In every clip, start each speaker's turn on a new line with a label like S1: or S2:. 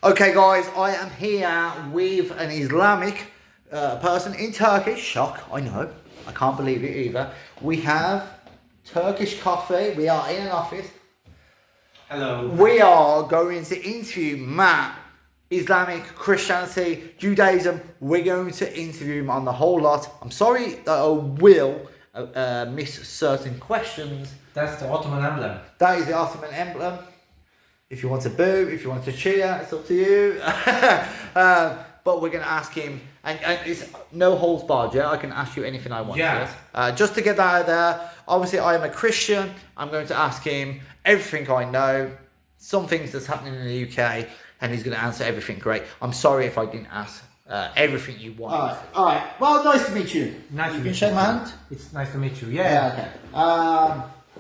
S1: Okay guys, I am here with an Islamic person in Turkish. Shock, I know. I can't believe it either. We have Turkish coffee. We are in an office.
S2: Hello.
S1: We are going to interview Matt. Islamic, Christianity, Judaism. We're going to interview him on the whole lot. I'm sorry that I will miss certain questions.
S2: That's the Ottoman emblem.
S1: That is the Ottoman emblem. If you want to boo, if you want to cheer, it's up to you. But we're going to ask him, and it's no holds barred, yeah? I can ask you anything I want.
S2: Yeah.
S1: Yes? Just to get that out there, obviously I am a Christian. I'm going to ask him everything I know, some things that's happening in the UK, and he's going to answer everything great. I'm sorry if I didn't ask everything you want.
S3: All right. Well, nice to meet you.
S2: Nice to
S3: You
S2: meet
S3: can shake
S2: you.
S3: my hand.
S2: It's nice to meet you.
S3: Yeah. Okay.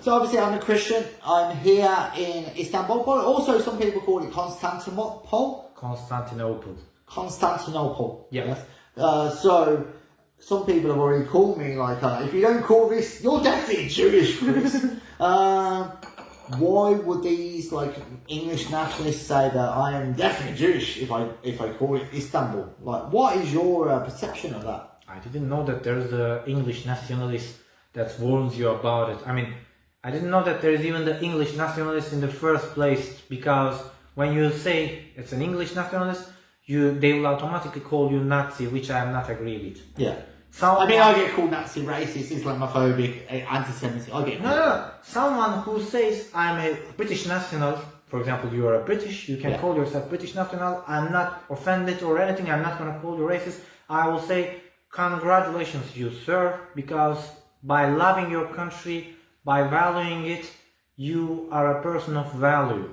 S3: So obviously I'm a Christian. I'm here in Istanbul, but also some people call it Constantinople.
S2: Constantinople. Yeah.
S3: Yes. So some people have already called me like, if you don't call this, you're definitely Jewish, Chris. Why would these like English nationalists say that I am definitely Jewish if I call it Istanbul? Like, what is your perception of that?
S2: I didn't know that there's a English nationalist that warns you about it. I mean, I didn't know that there is even the English nationalist in the first place, because when you say it's an English nationalist, they will automatically call you Nazi, which I am not agree with.
S3: Yeah.
S2: So
S3: I mean, I get called Nazi, racist, Islamophobic, anti-Semitic. I get called.
S2: No. Someone who says I'm a British national, for example, you are a British, you can call yourself British national. I'm not offended or anything. I'm not going to call you racist. I will say congratulations, you sir, because by loving your country, by valuing it, you are a person of value.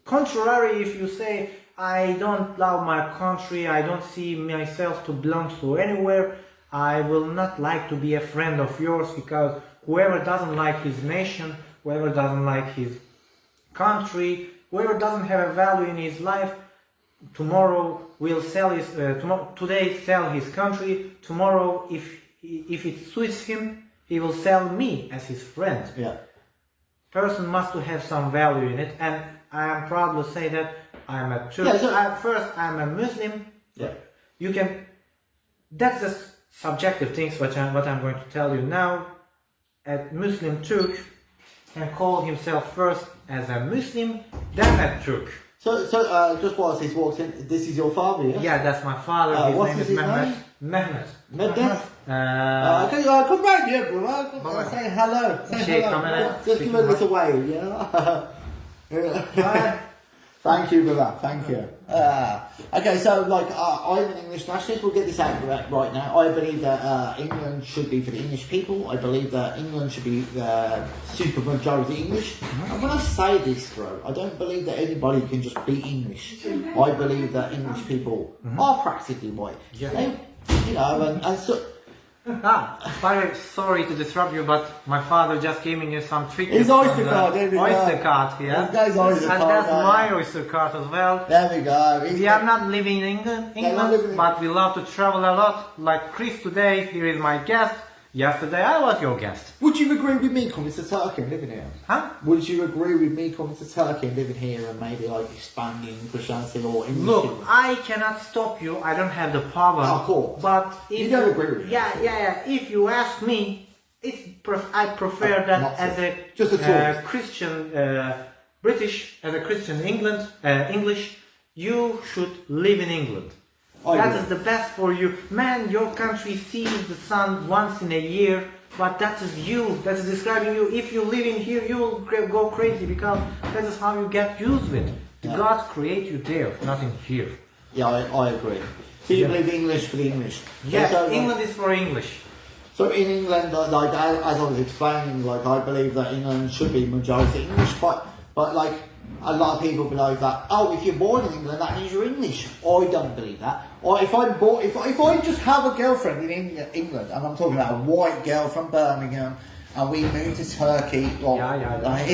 S2: Contrary, if you say I don't love my country, I don't see myself to belong to anywhere, I will not like to be a friend of yours, because whoever doesn't like his nation, whoever doesn't like his country, whoever doesn't have a value in his life, tomorrow will sell his today sell his country, tomorrow if it suits him, he will sell me as his friend.
S3: Yeah.
S2: Person must have some value in it, and I am proud to say that I am a Turk.
S3: Yeah, so-
S2: First, I am a Muslim.
S3: Yeah.
S2: You can. That's the subjective things what I'm going to tell you now. A Muslim Turk can call himself first as a Muslim, then a Turk.
S3: So just whilst he's walked in, this is your father, yeah?
S2: Yeah, that's my father. His
S3: what's
S2: name is
S3: his
S2: Mehmet.
S3: name?
S2: Mehmet.
S3: Mehmet?
S2: Uh,
S3: Okay, come back here, brother.
S2: Bye-bye.
S3: Say hello. Say
S2: Shake
S3: hello.
S2: camera.
S3: Just
S2: Shake
S3: give a little wave, yeah?
S2: Bye.
S3: Thank you for that, thank you. Okay, so like I'm an English nationalist, we'll get this out right now. I believe that England should be for the English people. I believe that England should be super majority English. And when I say this, bro, I don't believe that anybody can just be English. I believe that English people are practically white.
S2: Yeah.
S3: They, you know, and so...
S2: Sorry to disrupt you, but my father just gave me some trick.
S3: His Oyster card, there we go.
S2: Oyster card, yeah.
S3: His Oyster
S2: and
S3: card,
S2: that's
S3: yeah.
S2: my Oyster card as well.
S3: There we go.
S2: We are not living in
S3: not
S2: England,
S3: living in-
S2: but we love to travel a lot. Like Chris today, here is my guest. Yesterday I was your guest.
S3: Would you agree with me coming to Turkey and living here?
S2: Huh?
S3: Would you agree with me coming to Turkey and living here and maybe like expanding Christianity or English?
S2: Look, I cannot stop you. I don't have the power.
S3: Of course.
S2: But if
S3: You don't agree with me.
S2: Yeah. If you ask me, I prefer that
S3: not
S2: as a
S3: just a tourist.
S2: Christian British, as a Christian England English, you should live in England.
S3: I
S2: That
S3: agree.
S2: is the best for you. Man, your country sees the sun once in a year, but that is you. That is describing you. If you live in here, you will go crazy, because that is how you get used to it.
S3: Yeah.
S2: God create you there, not in here.
S3: Yeah, I agree. So you believe English for the English?
S2: Yeah,
S3: So, like,
S2: England is for English.
S3: So in England, like as I was explaining, like I believe that England should be majority English, but like a lot of people believe that, oh, if you're born in England, that means you're English. I don't believe that. Or if I'm born, if I just have a girlfriend in England, and I'm talking about a white girl from Birmingham, and we move to Turkey, or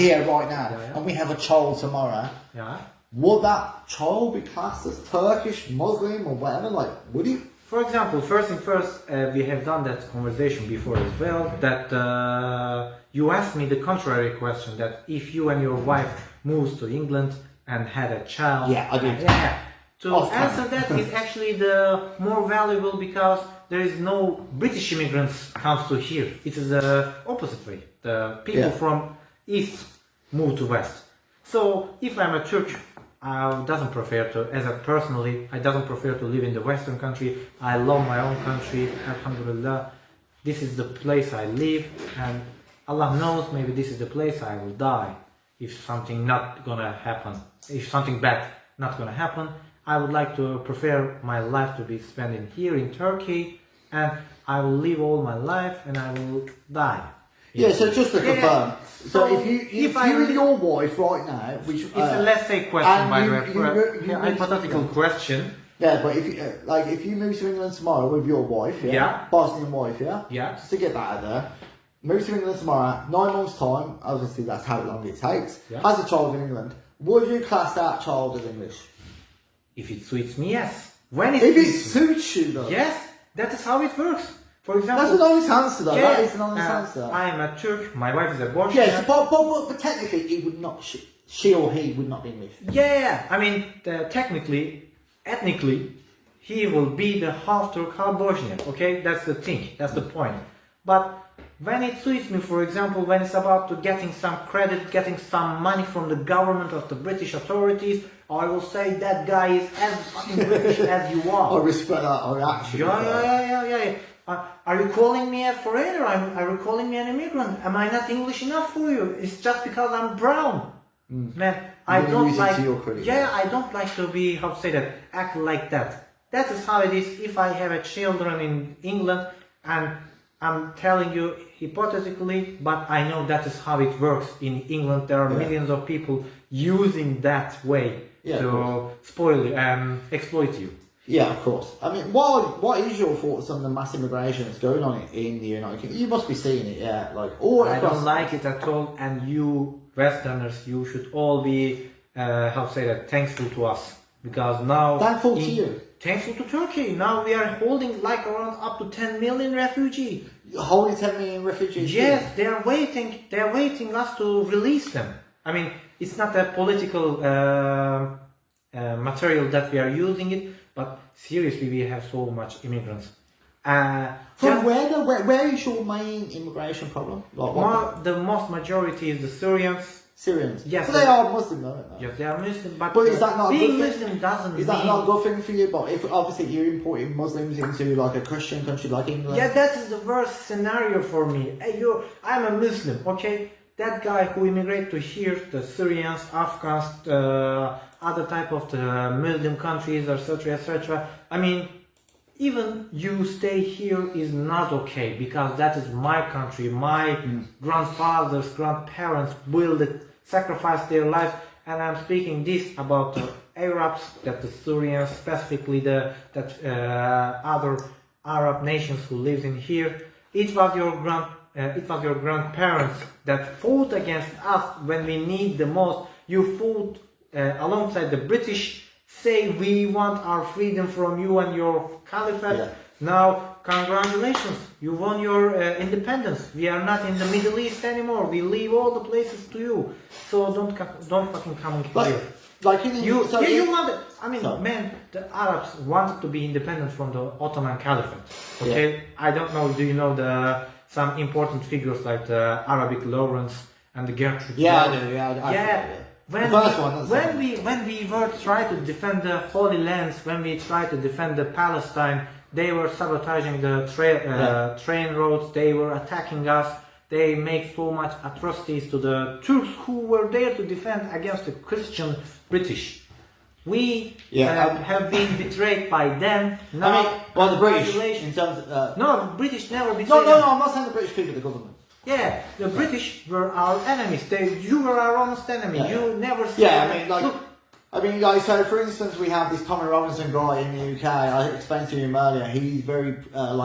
S3: here right now, and we have a child tomorrow,
S2: Yeah.
S3: would that child be classed as Turkish, Muslim, or whatever? Like, would he?
S2: For example, first thing first, we have done that conversation before as well, that you asked me the contrary question, that if you and your wife moves to England, and had a child.
S3: Yeah, I do.
S2: Yeah. To
S3: Off
S2: answer
S3: camera.
S2: that is actually the more valuable because there is no British immigrants comes to here. It is the opposite way. The people
S3: Yeah.
S2: from east move to west. So if I'm a Turk, I doesn't prefer to, I doesn't prefer to live in the Western country. I love my own country. Alhamdulillah, this is the place I live, and Allah knows maybe this is the place I will die if something not gonna happen. If something bad not gonna happen, I would like to prefer my life to be spent here in Turkey, and I will live all my life and I will die.
S3: Yeah, so just to
S2: Yeah.
S3: confirm, so
S2: So
S3: if you
S2: if I
S3: you and
S2: really-
S3: your wife right now, which
S2: It's a let's say question,
S3: and
S2: by the
S3: you-
S2: way,
S3: you-
S2: for
S3: you-
S2: a hypothetical question.
S3: yeah, but if you if you move to England tomorrow with your wife,
S2: Yeah.
S3: Bosnian wife,
S2: Yeah.
S3: just to get that out there, move to England tomorrow, 9 months time, obviously that's how long it takes.
S2: Yeah.
S3: Has a child in England, would you class that child as English?
S2: If it suits me, yes. When it
S3: If it
S2: suits me,
S3: suits you though,
S2: yes, that is how it works. For example,
S3: that's an honest answer though.
S2: yeah,
S3: That is an honest answer.
S2: I am a Turk. My wife is a Bosnian.
S3: Yes, but technically, he would not. She or he would not be English.
S2: Yeah, I mean, technically, ethnically, he will be the half Turk, half Bosnian. Okay, that's the thing. That's the point. But when it suits me, for example, when it's about to getting some credit, getting some money from the government of the British authorities, I will say that guy is as fucking British as you
S3: I
S2: are.
S3: respect that. I actually.
S2: Yeah. Are you calling me a foreigner? Are you calling me an immigrant? Am I not English enough for you? It's just because I'm brown. Man, I
S3: You're gonna
S2: don't
S3: use it
S2: like.
S3: to your credit.
S2: Yeah, I don't like to be, how to say that, act like that. That is how it is. If I have a children in England, and I'm telling you hypothetically, but I know that is how it works in England. There are
S3: Yeah.
S2: millions of people using that way
S3: Yeah, of
S2: to spoil you, exploit you.
S3: Yeah, of course. I mean, what is your thoughts on the mass immigration that's going on in the United Kingdom? You must be seeing it, yeah, like all
S2: I
S3: across.
S2: don't like it at all, and you Westerners, you should all be, how to say that, thankful to us, because now
S3: Thankful to you?
S2: Thankful to Turkey. Now we are holding like around up to 10 million refugees.
S3: Holding 10 million refugees.
S2: Yes, they are waiting. They are waiting us to release them. I mean, it's not a political material that we are using it, but seriously, we have so much immigrants.
S3: From where is your main immigration problem? Like what?
S2: The most majority is the Syrians.
S3: Syrians.
S2: Yes,
S3: So they are Muslim, though, aren't they?
S2: Yes, they are Muslim, but
S3: But is that not a
S2: being
S3: good thing?
S2: Muslim doesn't
S3: Is
S2: mean...
S3: that not a good thing for you? But if obviously you're importing Muslims into like a Christian country like England.
S2: Yeah, that is the worst scenario for me. Hey, I'm a Muslim, okay? That guy who immigrated to here, the Syrians, Afghans, other type of the Muslim countries, etc., etc. I mean, even you stay here is not okay, because that is my country. My grandfathers, grandparents built it, sacrificed their lives, and I'm speaking this about the Arabs, that the Syrians, specifically other Arab nations who lives in here. It was your grandparents that fought against us when we need the most. You fought alongside the British, say we want our freedom from you and your caliphate.
S3: Yeah.
S2: Now, congratulations, you won your independence. We are not in the Middle East anymore. We leave all the places to you. So don't fucking come here.
S3: Like in
S2: You wanted. I mean,
S3: Sorry.
S2: man, the Arabs wanted to be independent from the Ottoman Caliphate. Okay, I don't know. Do you know some important figures like the Arabic Lawrence and the Gertrude?
S3: Yeah,
S2: Bell?
S3: I do. Yeah.
S2: Yeah. When
S3: The first one, that's
S2: when we were trying to defend the Holy Lands, when we tried to defend the Palestine, they were sabotaging the train roads. They were attacking us. They make so much atrocities to the Turks who were there to defend against the Christian British. We have been betrayed by them. Now,
S3: I mean, well, the British in
S2: congratulations.
S3: terms of.
S2: No, the British never betrayed
S3: No,
S2: them.
S3: I'm not saying the British people, the government.
S2: Yeah, the British were our enemies. You were our honest enemy.
S3: Yeah.
S2: You never said.
S3: Yeah, I mean, like, so for instance, we have this Tommy Robinson guy in the UK. I explained to him earlier. He's very,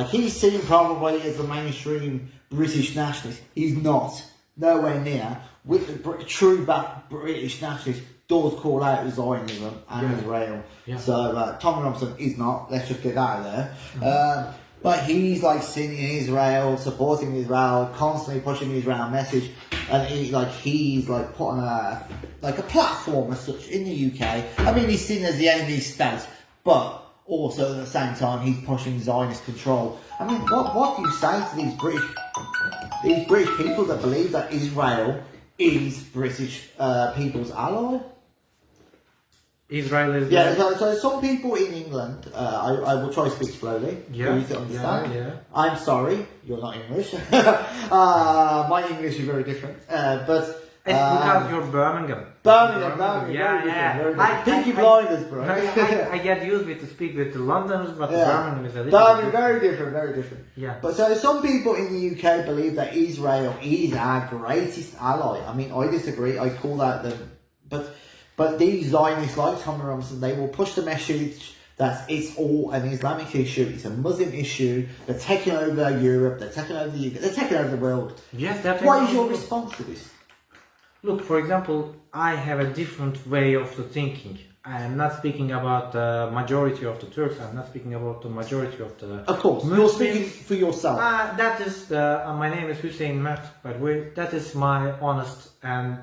S3: he's seen probably as the mainstream British nationalist. He's not, nowhere near. With the true back British nationalist does call out Zionism and Israel.
S2: Yeah.
S3: So Tommy Robinson is not. Let's just get that out of there. But he's like sitting in Israel, supporting Israel, constantly pushing the Israel message, and he's like put on a platform as such in the UK. I mean, he's seen as the enemy state, but also at the same time he's pushing Zionist control. I mean, what do you say to these British people that believe that Israel is British people's ally?
S2: Israel is
S3: So some people in England, I will try to speak slowly for you to understand. I'm sorry, you're not English. My English is very different, but
S2: it's because you're Birmingham.
S3: Yeah. Pinky blinders, bro.
S2: I get used to speak with the Londoners, but Birmingham is a little
S3: Birmingham, very different.
S2: Yeah.
S3: But so some people in the UK believe that Israel is our greatest ally. I mean, I disagree. I call that but these Zionists like Tommy Robinson, they will push the message that it's all an Islamic issue, it's a Muslim issue, they're taking over Europe, they're taking over the UK, they're taking over the world.
S2: Yes, definitely.
S3: What is your response to this?
S2: Look, for example, I have a different way of the thinking. I am not speaking about the majority of the Turks, I'm not speaking about the majority of the
S3: Of course,
S2: Muslims.
S3: you're speaking for yourself.
S2: That is, my name is Hussein Mert, by the way. That is my honest and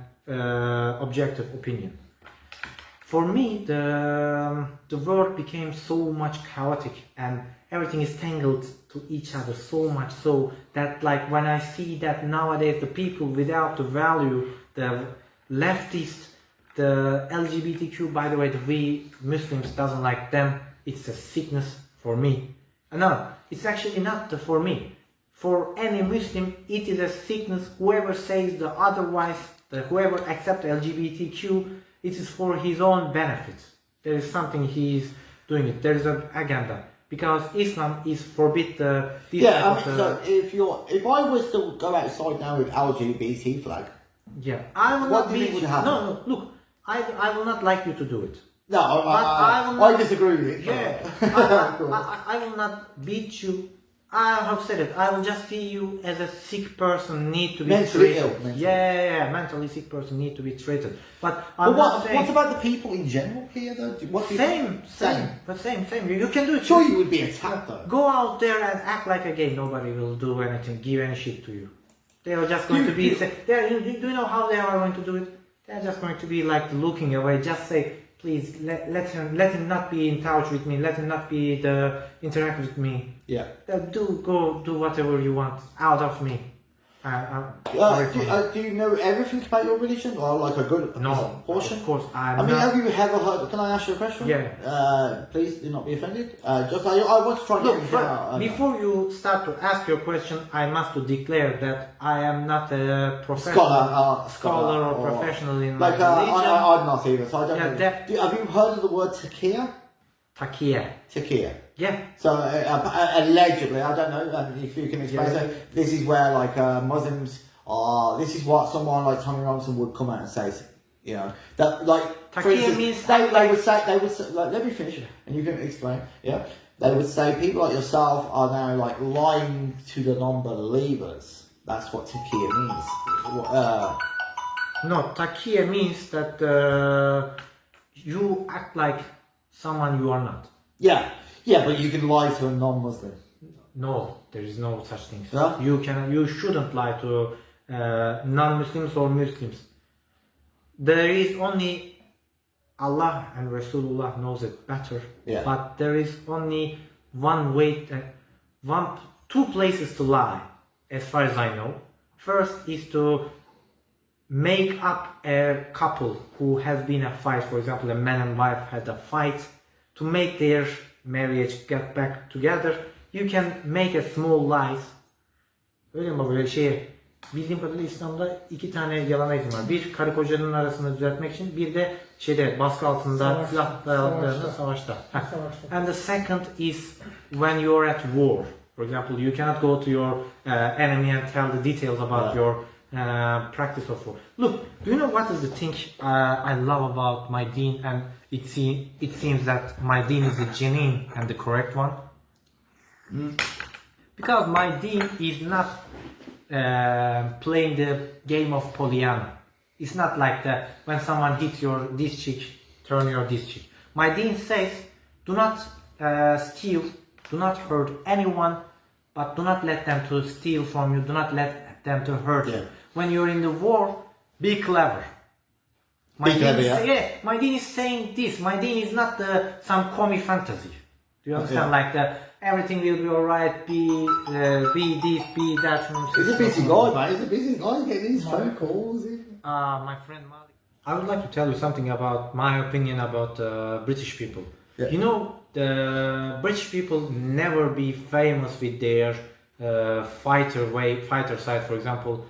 S2: objective opinion. For me, the world became so much chaotic and everything is tangled to each other so much so that like when I see that nowadays the people without the value, the leftists, the LGBTQ, by the way, we Muslims doesn't like them, it's a sickness for me. No, it's actually not for me. For any Muslim, it is a sickness. Whoever says the otherwise, whoever accepts LGBTQ, it is for his own benefit. There is something he's doing it. There is an agenda because Islam is forbid the.
S3: So if I was to go outside now with LGBT flag,
S2: I will
S3: what
S2: not
S3: do you think would happen?
S2: No, look, I will not like you to do it.
S3: No, I disagree with you.
S2: I will not beat you. I have said it. I will just see you as a sick person need to be
S3: mentally
S2: treated.
S3: ill.
S2: Mentally sick person need to be treated. But
S3: what about the people in general here though?
S2: Same. You can do it.
S3: Sure, you would be attacked though.
S2: Go out there and act like a gay. Nobody will do anything, give any shit to you. They are just going to be. Do you know how they are going to do it? They are just going to be like looking away. Just say, please let him not be in touch with me. Let him not be interact with me.
S3: Yeah.
S2: Do whatever you want out of me.
S3: Do you know everything about your religion, or like a good portion?
S2: Of course.
S3: Have you ever heard? Can I ask you a question?
S2: Yeah.
S3: Please do not be offended. I want to try to get out.
S2: Before you start to ask your question, I must to declare that I am not a professional scholar or professional in my religion.
S3: I'm not either, so I don't know. Have you heard of the word taqiyya? Taqiyya.
S2: Yeah.
S3: So allegedly, I don't know if you can explain. So this is where like Muslims are. This is what someone like Tommy Robinson would come out and say. You know that like for instance,
S2: means
S3: they would say like, let me finish and you can explain. Yeah, they would say people like yourself are now like lying to the non-believers. That's what taqiyya means.
S2: No, taqiyya means that you act like someone you are not.
S3: Yeah, but you can lie to a non-Muslim.
S2: No, there is no such thing.
S3: No?
S2: You shouldn't lie to non-Muslims or Muslims. There is only Allah and Rasulullah knows it better.
S3: Yeah.
S2: But there is only one way, two places to lie, as far as I know. First is to make up a couple who has been a fight. For example, a man and wife had a fight. To make their marriage get back together, you can make a small lies. Öyle mi böyle bildiğim kadarıyla İslam'da iki tane yalana izin var. Bir, karı kocanın arasını düzeltmek için, bir de baskı altında silahlarında savaşta. And the second is when you're at war. For example, you cannot go to your enemy and tell the details about your practice of war. Look, do you know what is the thing I love about my deen, and it seems that my deen is the genuine and the correct one? Because my deen is not playing the game of Pollyanna. It's not like that when someone hits this cheek, turn your this cheek. My deen says, do not steal, do not hurt anyone, but do not let them to steal from you. Do not let them to hurt
S3: Yeah.
S2: you. When you're in the war, be clever.
S3: Be clever,
S2: is,
S3: yeah.
S2: My deen is saying this. My deen is not some comic fantasy. Do you understand?
S3: Yeah.
S2: Like everything will be alright. Be this, be that.
S3: He's a busy guy, mate. He's a busy guy getting these phone calls.
S2: My friend Malik. I would like to tell you something about my opinion about British people.
S3: Yeah.
S2: You know, the British people never be famous with their fighter side. For example,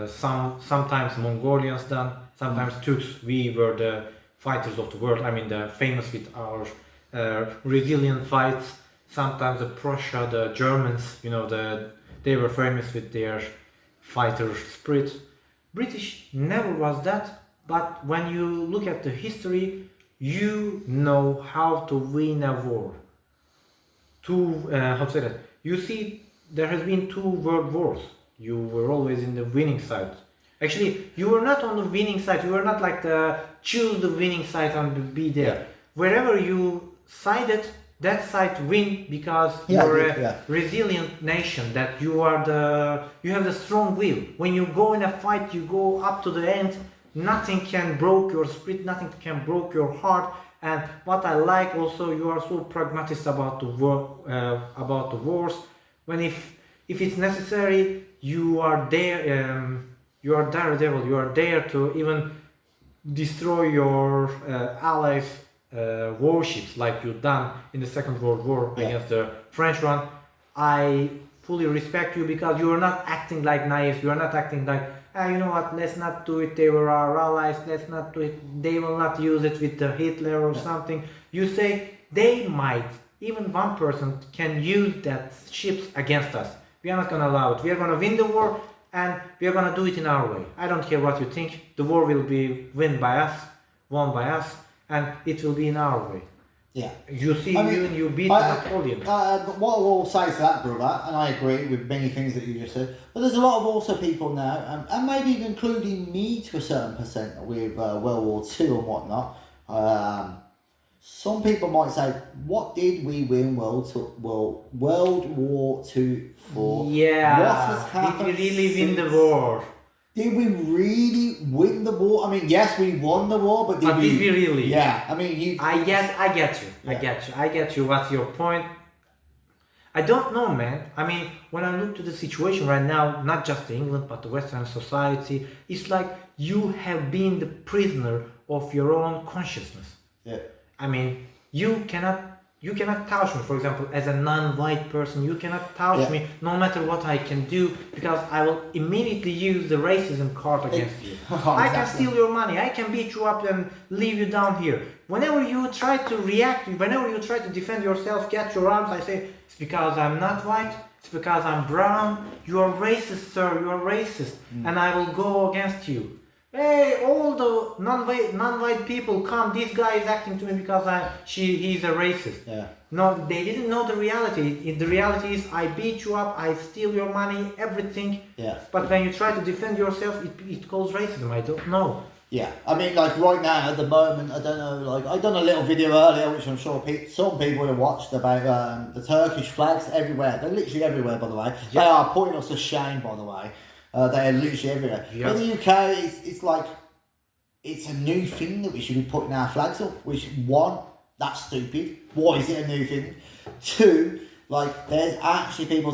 S2: sometimes Mongolians done, sometimes Turks. We were the fighters of the world. I mean, the famous with our resilient fights. Sometimes the Prussia, the Germans. You know, they were famous with their fighter spirit. British never was that, but when you look at the history, you know how to win a war. How to say that? You see, there has been 2 world wars. You were always in the winning side. Actually, you were not on the winning side. You were not like choose the winning side and be there.
S3: Yeah.
S2: Wherever you sided, that side win because
S3: Yeah,
S2: you're a
S3: yeah.
S2: resilient nation. That you have the strong will. When you go in a fight, you go up to the end. Nothing can break your spirit. Nothing can break your heart. And what I like also, you are so pragmatic about the wars. When if it's necessary, you are there. You are daredevil. You are there to even destroy your allies' warships, like you done in the Second World War against the French one. I fully respect you because you are not acting like naive. You are not acting like, you know what? Let's not do it. They were our allies. Let's not do it. They will not use it with the Hitler or something. You say they might. Even one person can use that ships against us. We are not going to allow it. We are going to win the war, and we are going to do it in our way. I don't care what you think. The war will be won by us, and it will be in our way.
S3: Yeah.
S2: You see, you beat
S3: I-
S2: Napoleon.
S3: But what I will say to that, brother, and I agree with many things that you just said, but there's a lot of also people now, and maybe even including me to a certain percent with World War II and whatnot. Some people might say, what did we win World War II for?
S2: Yeah.
S3: What has happened
S2: Did we really win the
S3: since?
S2: war?
S3: Did we really win the war? I mean, yes, we won the war, but
S2: But did we really?
S3: Yeah, I mean,
S2: I get you.
S3: Yeah.
S2: I get you. What's your point? I don't know, man. I mean, when I look to the situation right now, not just England, but the Western society, it's like you have been the prisoner of your own consciousness.
S3: Yeah.
S2: I mean, you cannot touch me. For example, as a non-white person, you cannot touch
S3: Yeah.
S2: me no matter what I can do because I will immediately use the racism card against you. I can
S3: Exactly.
S2: steal your money. I can beat you up and leave you down here. Whenever you try to react, whenever you try to defend yourself, catch your arms, I say, it's because I'm not white. It's because I'm brown. You are racist, sir. You are racist. And I will go against you. Hey, all the non-white people come. This guy is acting to me because he's a racist.
S3: Yeah.
S2: No, they didn't know the reality. The reality is, I beat you up, I steal your money, everything.
S3: Yeah.
S2: But when you try to defend yourself, it calls racism. I don't know.
S3: Yeah, I mean, like right now at the moment, I don't know. Like I done a little video earlier, which I'm sure some people would have watched about the Turkish flags everywhere. They're literally everywhere, by the way. They are putting us to shame, by the way. They are literally everywhere.
S2: Yeah.
S3: In the UK, it's like it's a new thing that we should be putting our flags up. Which one, that's stupid. Why is it a new thing? Two, like there's actually people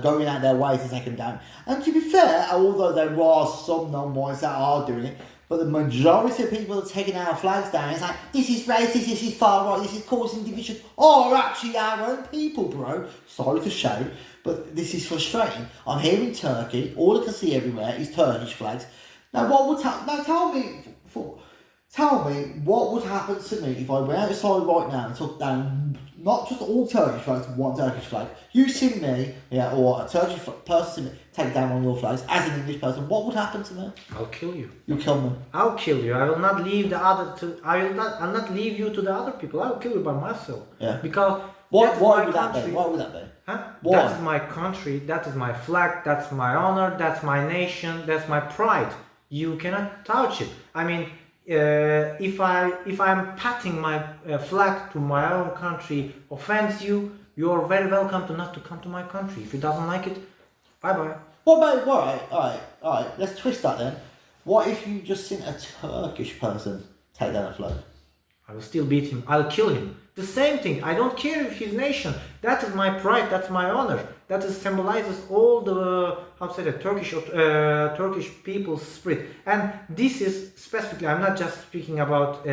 S3: going out their way to take them down. And to be fair, although there are some non-whites that are doing it, but the majority of people are taking our flags down. It's like, this is racist, this is far right, this is causing division. Are actually our own people, bro. Sorry to shout, but this is frustrating. I'm here in Turkey, all I can see everywhere is Turkish flags. Now, tell me what would happen to me if I went outside right now and took down not just all Turkish flags, one Turkish flag. You see me, or a Turkish person see me take down one of your flags as an English person. What would happen to me?
S2: I'll kill you.
S3: You'll kill me.
S2: I'll kill you. I will not leave I'll not leave you to the other people. I will kill you by myself.
S3: Yeah.
S2: Because
S3: Why
S2: that's
S3: would
S2: my
S3: that be?
S2: country.
S3: Why would that be?
S2: Huh?
S3: Why?
S2: That is my country, that is my flag, that's my honor, that's my nation, that's my pride. You cannot touch it. I mean, if I'm patting my flag to my own country offends you, you are very welcome to not to come to my country. If you doesn't like it, bye bye.
S3: Well, mate, all right. Let's twist that then. What if you just seen a Turkish person take down a flag?
S2: I will still beat him. I'll kill him. The same thing. I don't care if his nation. That is my pride. That's my honor. That is symbolizes all the Turkish people's spirit. And this is specifically. I'm not just speaking about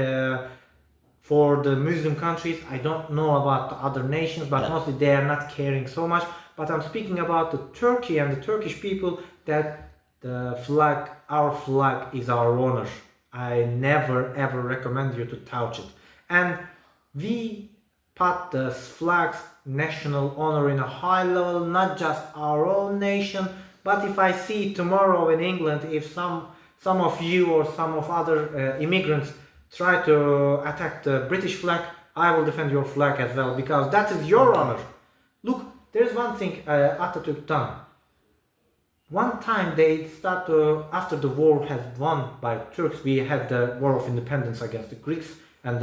S2: for the Muslim countries. I don't know about the other nations, but mostly they are not caring so much. But I'm speaking about the Turkey and the Turkish people, that the flag, our flag, is our honor. I never ever recommend you to touch it. And we put the flag's national honor in a high level, not just our own nation. But if I see tomorrow in England, if some of you or some of other immigrants try to attack the British flag, I will defend your flag as well, because that is your honor. Look, there's one thing Atatürk done. One time they start after the war has won by Turks, we had the war of independence against the Greeks and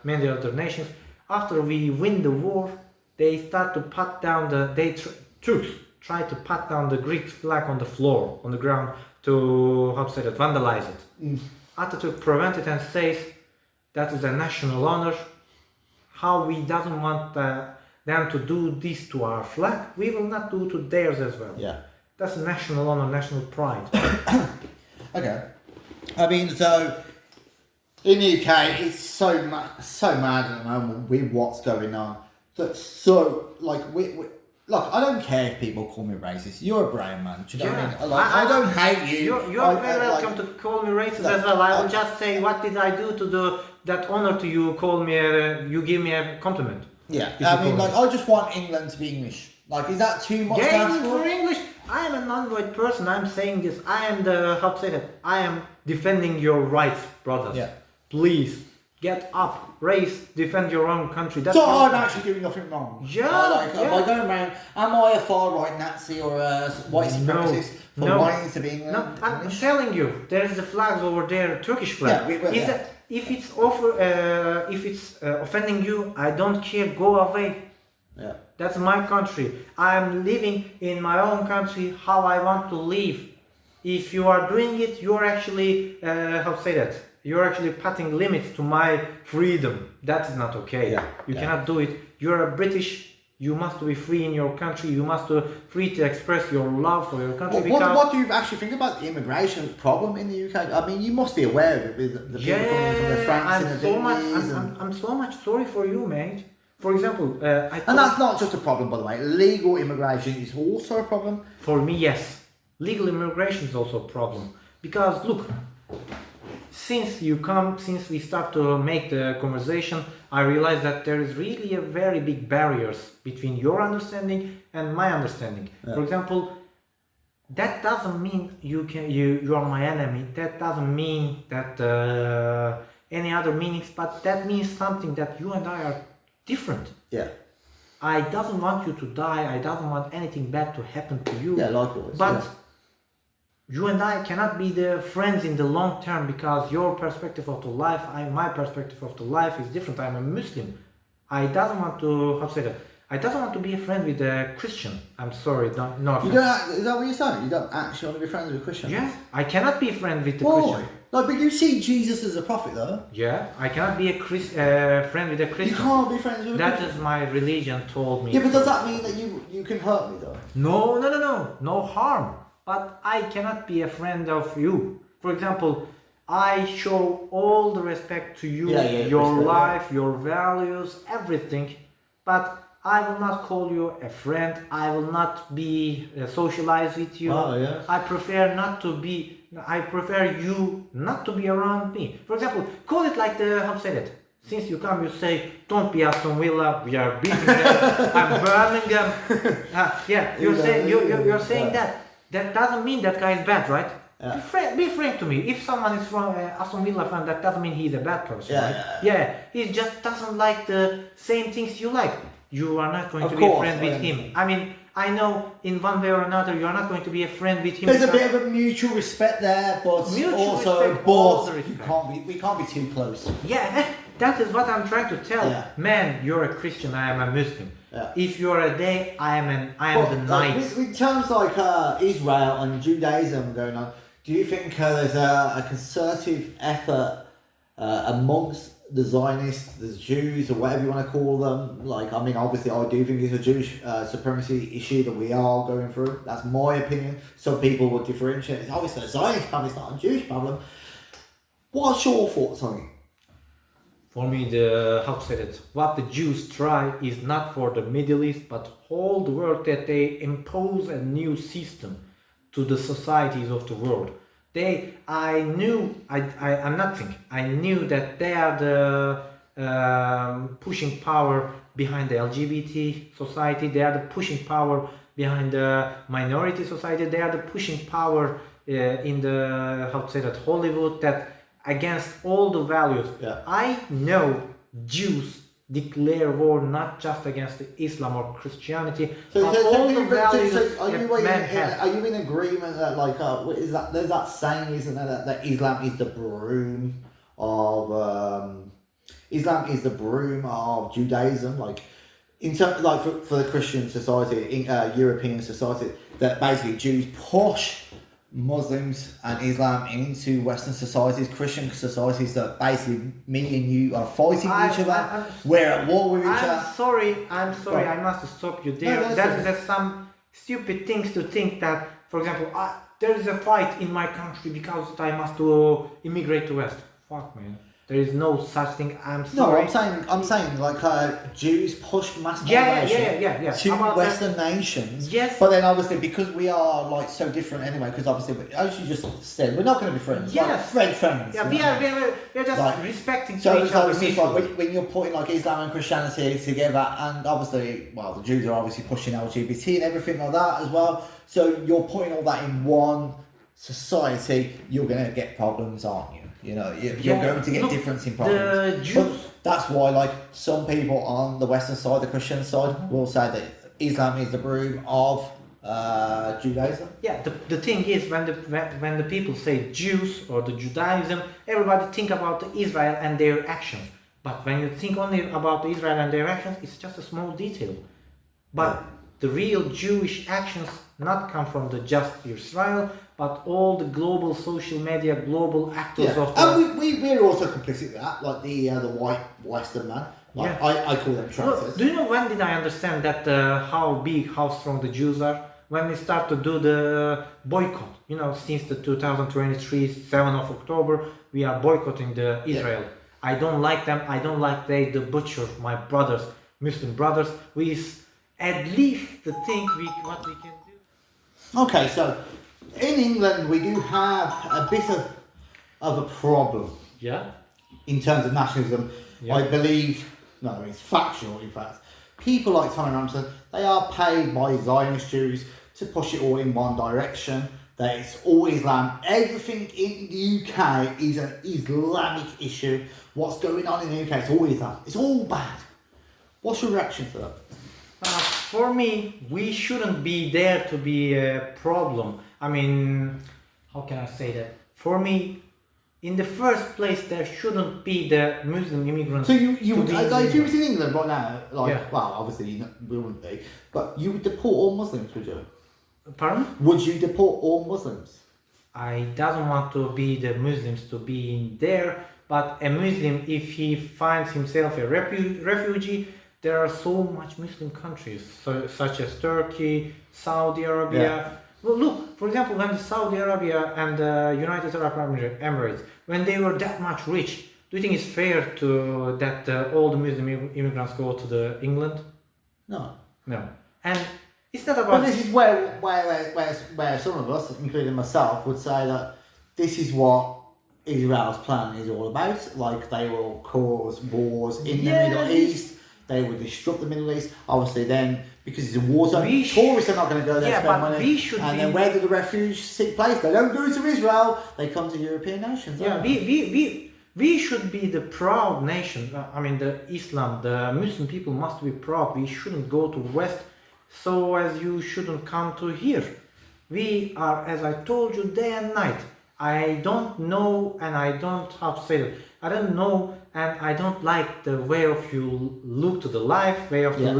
S2: many other nations. After we win the war, they start to pat down Turks try to pat down the Greek flag on the floor, on the ground, to vandalize it. Atatürk prevented and says that is a national honor. How we doesn't want them to do this to our flag, we will not do to theirs as well.
S3: Yeah.
S2: That's national honor, national pride.
S3: Okay. I mean, so in the UK, it's so mad at the moment with what's going on. Look, I don't care if people call me racist. You're a brown man. Do you know what I mean? Like, I don't hate you.
S2: You're very welcome to call me racist as well. I will just say, what did I do to that honor to you? Call me, you give me a compliment.
S3: Yeah, I mean, like, I just want England to be English. Like, is that too much?
S2: Yeah, for English. I am a non-white person. I'm saying this. I am I am defending your rights, brothers.
S3: Yeah.
S2: Please get up, race, defend your own country. That's
S3: so I'm actually doing nothing wrong.
S2: Yeah.
S3: Am I going around? Am I a far-right Nazi or a white supremacist for wanting to be England?
S2: No, I'm telling you, there's the flags over there, Turkish flag.
S3: Yeah,
S2: if it's offending you, I don't care. Go away.
S3: Yeah.
S2: That's my country. I'm living in my own country how I want to live. If you are doing it, you're actually you're actually putting limits to my freedom. That is not okay.
S3: Yeah.
S2: You cannot do it. You're a British. You must be free in your country. You must be free to express your love for your country.
S3: What do you actually think about the immigration problem in the UK? I mean, you must be aware of it with the people coming from the France and the
S2: I'm so much sorry for you, mate. For example,
S3: and that's not just a problem, by the way. Legal immigration is also a problem.
S2: For me, yes. Legal immigration is also a problem. Because, look, since we start to make the conversation, I realize that there is really a very big barriers between your understanding and my understanding.
S3: Yeah.
S2: For example, that doesn't mean you are my enemy. That doesn't mean that any other meanings, but that means something that you and I are different.
S3: Yeah.
S2: I doesn't want you to die. I doesn't want anything bad to happen to you.
S3: Yeah, likewise.
S2: But you and I cannot be the friends in the long term, because your perspective of the life, my perspective of the life is different. I'm a Muslim. I doesn't want to I doesn't want to be a friend with a Christian. I'm sorry, no.
S3: You don't. Is that what you're saying? You don't actually want to be friends with Christians?
S2: Yeah, I cannot be a friend with the
S3: Why?
S2: Christian.
S3: Like, but you see Jesus as a prophet, though.
S2: Yeah, I cannot be a friend with a Christian.
S3: You can't be friends with a
S2: That
S3: Christian.
S2: is my religion told me.
S3: Yeah, but does that mean that you can hurt me, though?
S2: No harm. But I cannot be a friend of you. For example, I show all the respect to you, your
S3: respect,
S2: life, your values, everything. But I will not call you a friend. I will not be socialize with you.
S3: Oh, yeah.
S2: I prefer you not to be around me. For example, call it like since you come, you say, don't be Aston Villa, we are beating them. I'm Birmingham. You're saying that. That doesn't mean that guy is bad, right?
S3: Yeah.
S2: Be frank to me. If someone is from Aston Villa fan, that doesn't mean he's a bad person, right? Yeah, he just doesn't like the same things you like. You are not going to be a friend with him. I mean, I know in one way or another you are not going to be a friend with him.
S3: There's a bit of a mutual respect there, but we can't be too close.
S2: Yeah, that is what I'm trying to tell.
S3: Yeah.
S2: Man, you're a Christian, I am a Muslim.
S3: Yeah.
S2: If you are a day, I am the night.
S3: With terms like Israel and Judaism going on, do you think there's a concerted effort amongst the Zionists, the Jews, or whatever you want to call them? Like, I mean, obviously, I do think it's a Jewish supremacy issue that we are going through. That's my opinion. Some people will differentiate. It's obviously a Zionist problem, it's not a Jewish problem. What's your thoughts on it?
S2: For me, how to say that? What the Jews try is not for the Middle East, but whole the world, that they impose a new system to the societies of the world. I knew that they are the pushing power behind the LGBT society. They are the pushing power behind the minority society. They are the pushing power in the, how to say that, Hollywood, that against all the values.
S3: Yeah.
S2: I know Jews declare war not just against Islam or Christianity, but all the values
S3: are
S2: that
S3: you
S2: men have.
S3: are you in agreement that like is that there's that saying, isn't there, that Islam is the broom of Judaism, like in terms like for the Christian society, in European society, that basically Jews push Muslims and Islam into Western societies, Christian societies, that basically me and you are fighting each other. We're at war with each other.
S2: I'm sorry, I must stop you there.
S3: No,
S2: There's some stupid things to think that, for example, there is a fight in my country because I must immigrate to West. Fuck, man. There is no such thing. I'm sorry.
S3: No, I'm saying like Jews push mass migration to
S2: About
S3: Western nations.
S2: Yes.
S3: But then obviously because we are like so different anyway, because obviously as you just said, we're not going to be friends.
S2: Yes.
S3: Like, friends.
S2: Yeah,
S3: you know?
S2: we are just
S3: Like,
S2: respecting
S3: So
S2: each
S3: it's
S2: other.
S3: obviously like when you're putting like Islam and Christianity together, and obviously, well, the Jews are obviously pushing LGBT and everything like that as well. So you're putting all that in one society, you're going to get problems, aren't you? You know, you're going to get difference in problems.
S2: The Jews.
S3: But that's why, like, some people on the Western side, the Christian side, will say that Islam is the broom of Judaism.
S2: Yeah, the thing is, when the people say Jews or the Judaism, everybody think about the Israel and their actions. But when you think only about the Israel and their actions, it's just a small detail. But the real Jewish actions not come from the just Israel, but all the global social media, global actors of the...
S3: And we're also complicit with that, like the white Western man. Like, I call them transfers.
S2: Do you know when did I understand that how big, how strong the Jews are? When we start to do the boycott. You know, since the 2023, 7th of October, we are boycotting the Israel. Yeah. I don't like them. I don't like the butcher, my brothers, Muslim brothers. We at least think what we can do.
S3: Okay, so in England we do have a bit of a problem.
S2: Yeah.
S3: In terms of nationalism,
S2: yeah.
S3: I believe, no, it's factual in fact. People like Tommy Ramsden, they are paid by Zionist Jews to push it all in one direction. That it's all Islam. Everything in the UK is an Islamic issue. What's going on in the UK, it's all Islam. It's all bad. What's your reaction to that?
S2: For me, we shouldn't be there to be a problem. I mean, how can I say that? For me, in the first place, there shouldn't be the Muslim immigrants.
S3: So you would, like, if you was in England right now, like, well, obviously we wouldn't be, but you would deport all Muslims, would you?
S2: Pardon?
S3: Would you deport all Muslims?
S2: I doesn't want to be the Muslims to be in there, but a Muslim, if he finds himself a refugee, there are so much Muslim countries, such as Turkey, Saudi Arabia.
S3: Yeah.
S2: Well, look, for example, when Saudi Arabia and the United Arab Emirates, when they were that much rich, do you think it's fair to that all the Muslim immigrants go to the England?
S3: No.
S2: No. And it's not about...
S3: But this is where some of us, including myself, would say that this is what Israel's plan is all about. Like, they will cause wars in the Middle East. They would disrupt the Middle East. Obviously, then, because it's a war zone, tourists are not going to go there to spend money. Then where do the refugees take place? They don't go to Israel. They come to European nations.
S2: Yeah, we should be the proud nation. I mean, the Islam, the Muslim people must be proud. We shouldn't go to West, so as you shouldn't come to here. We are, as I told you, day and night. I don't know, and I don't how to say that. I don't know, and I don't like the way of you look to the life, way of
S3: Yeah.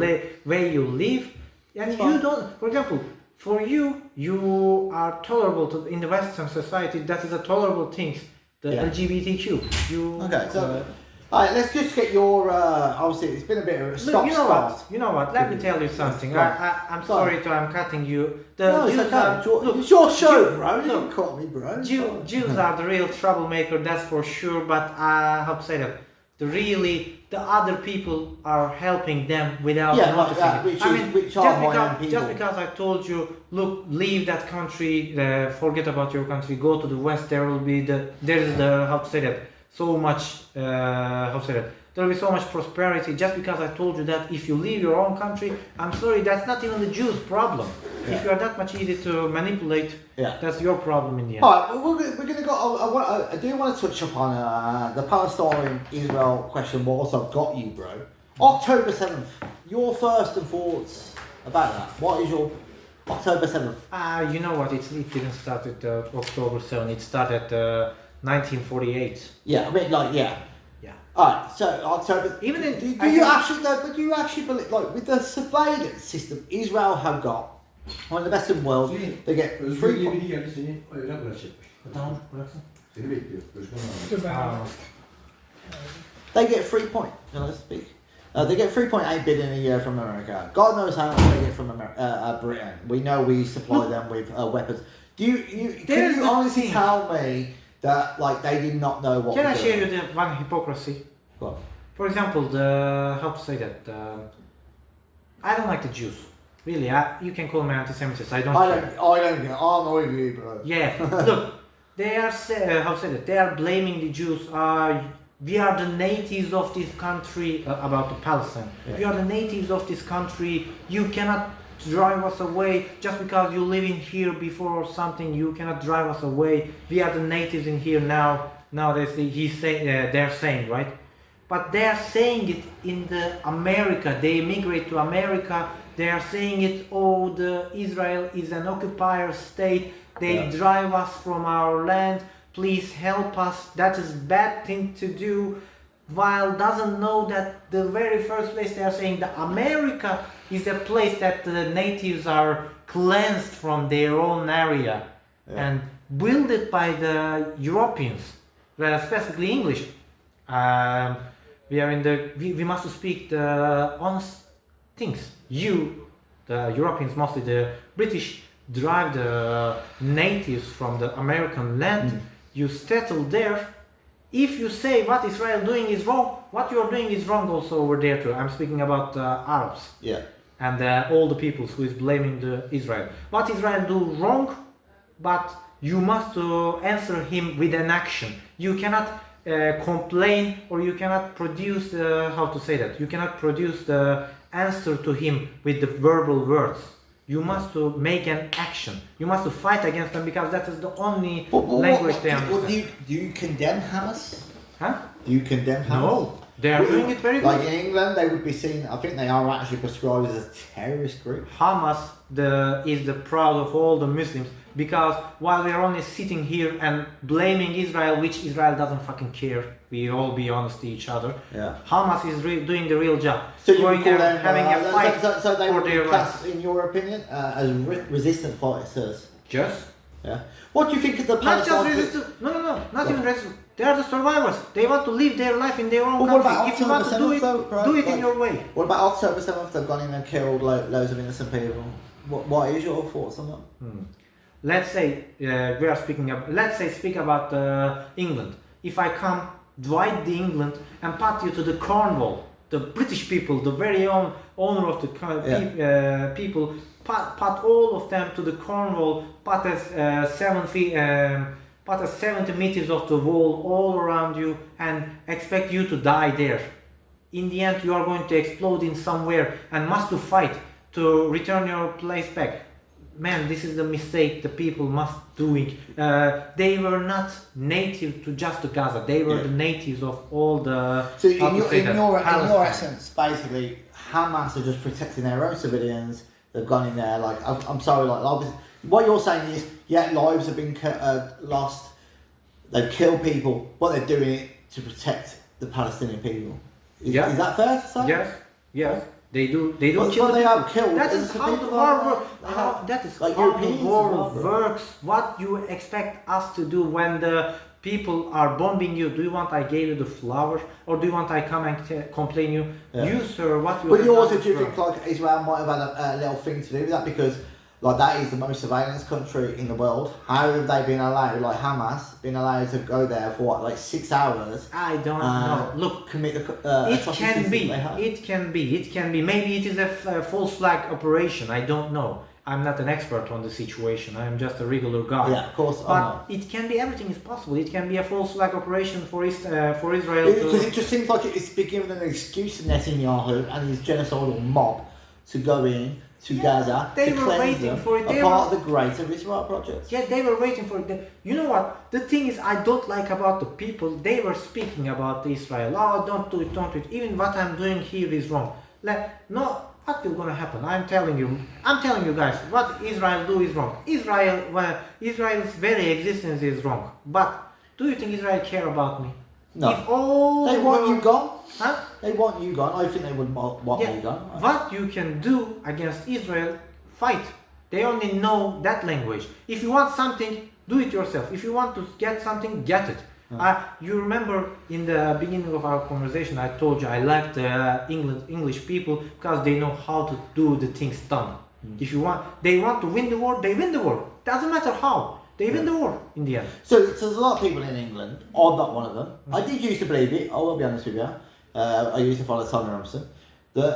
S2: way you live, and
S3: It's
S2: you
S3: fine.
S2: don't. For example, for you, you are tolerable to in the Western society. That is a tolerable thing. The
S3: Yeah.
S2: LGBTQ. You
S3: Okay, so all right, let's just get your. Obviously, it's been a bit of a
S2: Look,
S3: stop
S2: you know
S3: start.
S2: what? You know what? Let me tell you something.
S3: Go on.
S2: I'm
S3: Go on.
S2: sorry I'm cutting you. The
S3: No, it's
S2: Jews
S3: okay.
S2: are,
S3: It's your,
S2: look,
S3: it's your show,
S2: Jew-
S3: bro. You
S2: look,
S3: don't cut me, bro. It's
S2: Jew,
S3: fine.
S2: Jews are the real troublemaker, that's for sure. But how to say that? The other people are helping them without
S3: Yeah, like
S2: noticing
S3: that,
S2: it.
S3: which are
S2: just
S3: my
S2: because
S3: own people.
S2: just because I told you, look, leave that country, forget about your country, go to the West. There will be there's the how to say that so much how to say that. There will be so much prosperity just because I told you that if you leave your own country, I'm sorry, that's not even the Jews' problem.
S3: Yeah.
S2: If you are that much easy to manipulate,
S3: Yeah.
S2: that's your problem in the end.
S3: All right, well, we're going to go. I do want to touch upon the Palestine-Israel question. Whilst I've got you, bro. October 7th. Your first and thoughts about that. What is your October 7th?
S2: You know what? It didn't start at October 7. It started 1948.
S3: Yeah, I mean, like, yeah.
S2: Yeah.
S3: All right, so October.
S2: Even in-
S3: do
S2: I
S3: you
S2: can-
S3: actually though? But do you actually believe, like, with the surveillance system Israel have got, one of the best in the world, they get
S4: Özgür diye
S3: 3.
S4: biri geldi seni evlat bırakacakmış.
S2: Tamam, bıraksın.
S4: Seni bekliyor. Görüşmen lazım.
S3: They get 3 point. Can I speak? They get 3.8 billion a year from America. God knows how much they get from Britain. We know we supply them with weapons. Can
S2: There's
S3: you
S2: the
S3: honestly
S2: thing.
S3: tell me that like they did not know what?
S2: Can I
S3: was
S2: share
S3: going
S2: you the one hypocrisy?
S3: on?
S2: For example, how to say that? I don't like the Jews. Really, you can call me anti-Semitist. I don't
S3: I
S2: care.
S3: don't get. I'm with you, bro.
S2: Yeah, look, they are how to say that? They are blaming the Jews. We are the natives of this country about the Palestine.
S3: Yeah.
S2: We are the natives of this country. You cannot drive us away just because you live in here before or something. You cannot drive us away. We are the natives in here now. Now they're saying right, but they are saying it in the America. They immigrate to America. They are saying it. Oh, Israel is an occupier state. They
S3: Yeah.
S2: drive us from our land. Please help us. That is bad thing to do. While doesn't know that the very first place they are saying that America is a place that the natives are cleansed from their own area and built it by the Europeans, specifically English. We are in we must speak the honest things. You, the Europeans, mostly the British, drive the natives from the American land. You settle there. If you say what Israel doing is wrong, what you are doing is wrong also over there too. I'm speaking about Arabs
S3: Yeah.
S2: and all the peoples who is blaming the Israel. What Israel do wrong, but you must answer him with an action. You cannot complain or you cannot produce how to say that. You cannot produce the answer to him with the verbal words. You must make an action. You must fight against them because that is the only language they understand.
S3: Do you condemn Hamas?
S2: Huh?
S3: Do you condemn Hamas?
S2: No, they are doing it very
S3: Like
S2: good.
S3: in England, they would be seen. I think they are actually prescribed as a terrorist group.
S2: Hamas is the proud of all the Muslims because while we are only sitting here and blaming Israel, which Israel doesn't fucking care, we all be honest to each other.
S3: Yeah.
S2: Hamas is doing the real job.
S3: So you
S2: Going
S3: would call
S2: there,
S3: them
S2: having a fight
S3: so they
S2: for
S3: would be
S2: their
S3: classed,
S2: rights.
S3: in your opinion, as resistant fighters.
S2: Just
S3: Yeah. What do you think of the
S2: not just
S3: Palestine?
S2: resistant. No, not even resistant. They are the survivors. They want to live their life in their own
S3: Well, what
S2: country.
S3: about
S2: If you want to do
S3: October
S2: it,
S3: 7th though,
S2: do it
S3: right?
S2: in your way.
S3: What about October 7th? They've gone in and killed loads of innocent people. What is your thoughts on that?
S2: Let's say we are speaking of. Let's say speak about England. If I come, divide the England and put you to the Cornwall, the British people, the very own owner of the people, put all of them to the Cornwall, put as 70 meters of the wall all around you, and expect you to die there. In the end, you are going to explode in somewhere and must to fight to return your place back. Man, this is the mistake the people must doing. They were not native to just to Gaza. They were the natives of all the.
S3: So
S2: how to say
S3: in
S2: that,
S3: your
S2: Palestine.
S3: essence, basically, Hamas are just protecting their own civilians. They've gone in there like I'm sorry, like obviously, what you're saying is lives have been lost. They kill people, but they're doing it to protect the Palestinian people.
S2: Yeah.
S3: Is that fair to say?
S2: Yes. They do
S3: But
S2: kill.
S3: they have killed.
S2: That is
S3: innocent
S2: how the
S3: people,
S2: war
S3: haven't
S2: works.
S3: they? They have-
S2: That is
S3: like
S2: how the
S3: Europeans
S2: war
S3: as well, bro.
S2: works. What you expect us to do when the people are bombing you? Do you want I gave you the flower, or do you want I come and complain you?
S3: Yeah.
S2: You sir, what you?
S3: But
S2: have
S3: you
S2: done
S3: also
S2: is
S3: do you
S2: wrong.
S3: think like Israel might have had a little thing to do with that because like that is the most surveillance country in the world. How have they been allowed, like Hamas, been allowed to go there for what, like 6 hours?
S2: I don't know. Look,
S3: commit the
S2: it
S3: atrocities
S2: can
S3: that
S2: be.
S3: they have.
S2: It can be. Maybe it is a false flag operation. I don't know. I'm not an expert on the situation. I'm just a regular guy.
S3: Yeah, of course. I
S2: But
S3: know.
S2: it can be. Everything is possible. It can be a false flag operation for Israel.
S3: Because
S2: To,
S3: it just seems like it's been given an excuse to Netanyahu and his genocidal mob to go in to Gaza
S2: they
S3: to
S2: were
S3: cleanse
S2: waiting
S3: them,
S2: for it.
S3: a
S2: They
S3: part of the Greater Israel project.
S2: yeah, they were waiting for it. You know what? The thing is, I don't like about the people. They were speaking about Israel. Oh, don't do it, don't do it. Even what I'm doing here is wrong. No, what will gonna happen? I'm telling you guys, what Israel do is wrong. Israel's very existence is wrong. But do you think Israel care about me?
S3: No.
S2: If all
S3: They
S2: the
S3: want you
S2: world-
S3: gone.
S2: Huh?
S3: They want you gone. I think they would want
S2: Yeah.
S3: me gone.
S2: What you can do against Israel, fight. They only know that language. If you want something, do it yourself. If you want to get something, get it. You remember in the beginning of our conversation, I told you I like the English people because they know how to do the things done. If they want to win the war, they win the war. Doesn't matter how. They win the war in the end.
S3: So there's a lot of people in England. I'm not one of them. I did used to believe it. I will be honest with you. I used to follow Tony Robinson. That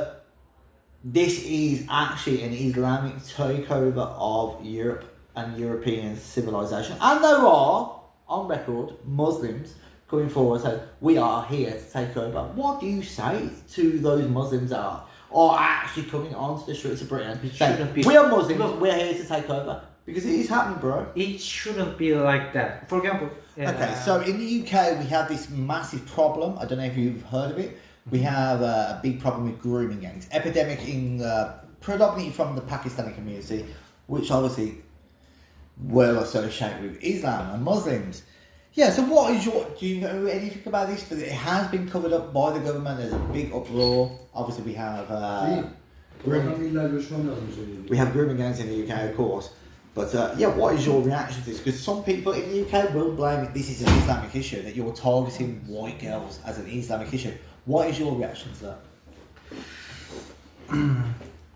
S3: this is actually an Islamic takeover of Europe and European civilization. And there are, on record, Muslims coming forward saying, we are here to take over. What do you say to those Muslims that are actually coming onto the streets of Britain saying,
S2: shouldn't be.
S3: we are Muslims,
S2: Look.
S3: we're here to take over? Because it is happening, bro.
S2: It shouldn't be like that. For example,
S3: Okay, so in the UK we have this massive problem. I don't know if you've heard of it. We have a big problem with grooming gangs, epidemic in predominantly from the Pakistani community, which obviously well associated with Islam and Muslims. Yeah, so do you know anything about this? Because it has been covered up by the government. There's a big uproar. Obviously we have
S4: Buradan illa görüşmem lazım söyleyeyim.
S3: we have grooming gangs in the UK, of course. But yeah, what is your reaction to this? Because some people in the UK will blame it. This is an Islamic issue, that you're targeting white girls as an Islamic issue. What is your reaction to that?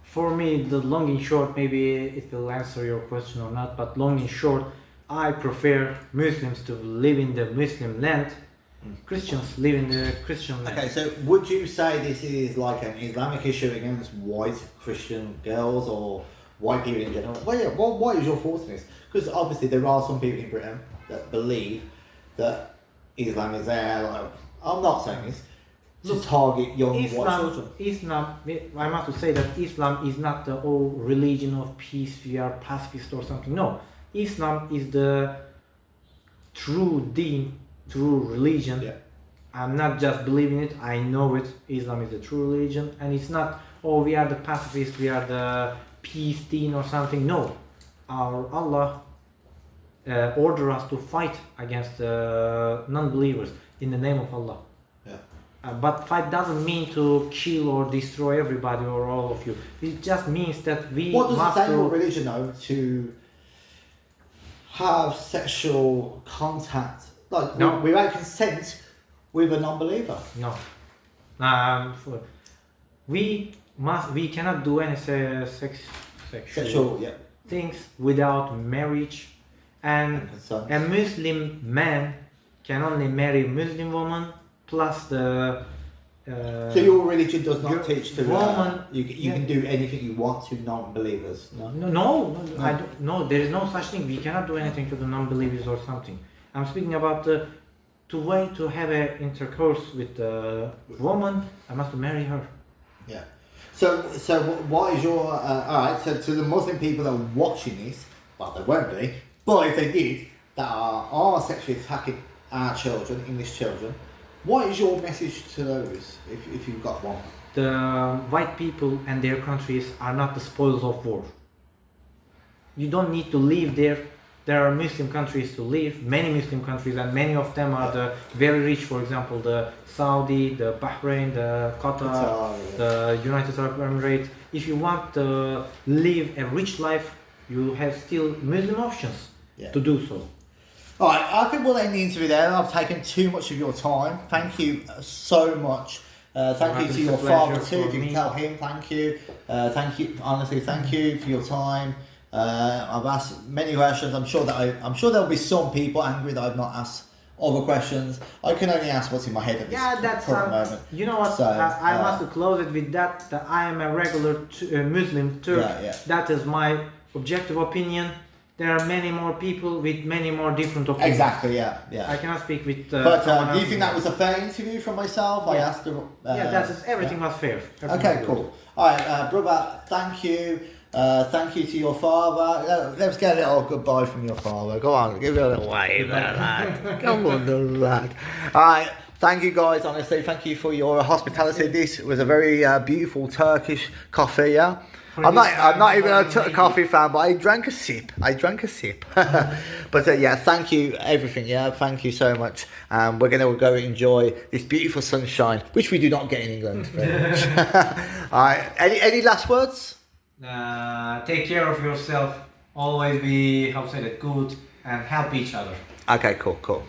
S2: For me, the long and short, maybe it will answer your question or not, but long and short, I prefer Muslims to live in the Muslim land, Christians live in the Christian land.
S3: Okay, so would you say this is like an Islamic issue against white Christian girls or white people in general? Well, yeah, what is your thoughts on this? Because obviously there are some people in Britain that believe that Islam is there. Like, I'm not saying this to target young white children.
S2: I must say that Islam is not the old religion of peace, we are pacifist or something. No, Islam is the true deen, true religion.
S3: Yeah.
S2: I'm not just believing it, I know it. Islam is the true religion, and it's not, oh, we are the pacifists, we are the peace deen or something. No, our Allah order us to fight against non-believers in the name of Allah.
S3: Yeah.
S2: But fight doesn't mean to kill or destroy everybody or all of you. It just means that we
S3: What does it
S2: must
S3: say in your
S2: do-
S3: religion though to have sexual contact, like
S2: No.
S3: without consent, with a non-believer?
S2: No. We cannot do any
S3: Sexual, yeah.
S2: things without marriage, and
S3: Consent.
S2: a Muslim man can only marry Muslim woman plus the.
S3: So your religion does not
S2: your
S3: teach to
S2: woman-
S3: you
S2: yeah.
S3: can do anything you want to non-believers. No.
S2: No, I don't, no, there is no such thing. We cannot do anything to the non-believers or something. I'm speaking about the way to have a intercourse with the woman. I must marry her.
S3: Yeah. So what is your all right? So to the Muslim people that are watching this, well, they won't be, but if they did, that are sexually attacking our children, English children, what is your message to those, if you've got one?
S2: The white people and their countries are not the spoils of war. You don't need to live there there are Muslim countries to live, many Muslim countries, and many of them are the very rich. For example, the Saudi, the Bahrain, the Qatar, the United Arab Emirates. If you want to live a rich life, you have still Muslim options to do so.
S3: All right, I think we'll end the interview there. I've taken too much of your time. Thank you so much. Thank you to your father too. If you can tell him, thank you. Thank you, honestly, thank you for your time. I've asked many questions. I'm sure there'll be some people angry that I've not asked other questions. I can only ask what's in my head at this current moment.
S2: You know what?
S3: So,
S2: I must close it with that. That I am a regular Muslim Turk. That is my objective opinion. There are many more people with many more different opinions.
S3: Exactly. Yeah.
S2: I cannot speak with.
S3: But do you think that was a fair interview from myself? I asked her.
S2: Everything was fair.
S3: Okay, cool. All right, brother. Thank you. Thank you to your father. Let's get a little goodbye from your father. Go on, give it a little wave there, lad. Come on, little lad. All right. Thank you guys, honestly. Thank you for your hospitality. This was a very beautiful Turkish coffee, yeah? I'm not even a coffee fan, but I drank a sip. But yeah, thank you, everything. Yeah, thank you so much. We're going to go enjoy this beautiful sunshine, which we do not get in England. All right. Any last words?
S2: Take care of yourself. Always be, good and help each other.
S3: Okay, cool.